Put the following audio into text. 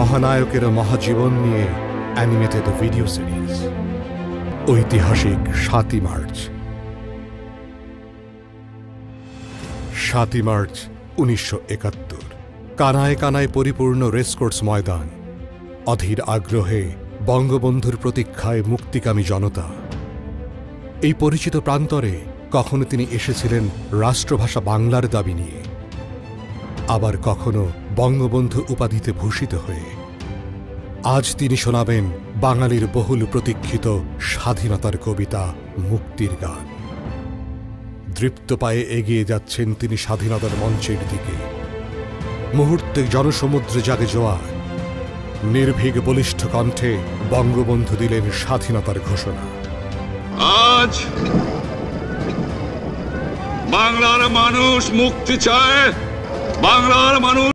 মহানায়কের মহাজীবন নিয়ে animated video series ঐতিহাসিক ৭ই মার্চ। ৭ই মার্চ ১৯৭১। কানায় কানায় পরিপূর্ণ রেসকোর্স ময়দান, অধীর আগ্রহে বঙ্গবন্ধুর প্রতীক্ষায় মুক্তিকামী জনতা। এই পরিচিত প্রান্তরে কখনো তিনি এসেছিলেন রাষ্ট্রভাষা বাংলার দাবি নিয়ে, আবার কখনো বঙ্গবন্ধু উপাধিতে ভূষিত হয়ে। আজ তিনি শোনাবেন বাঙালির বহুল প্রতীক্ষিত স্বাধীনতার কবিতা মুক্তির গান। দৃপ্ত পায়ে এগিয়ে যাচ্ছেন তিনি স্বাধীনতার মঞ্চের দিকে। মুহূর্তে জনসমুদ্রে জাগে জোয়ার। নির্ভীক বলিষ্ঠ কণ্ঠে বঙ্গবন্ধু দিলেন স্বাধীনতার ঘোষণা। আজ বাংলার মানুষ মুক্তি চায়, বাংলার মানুষ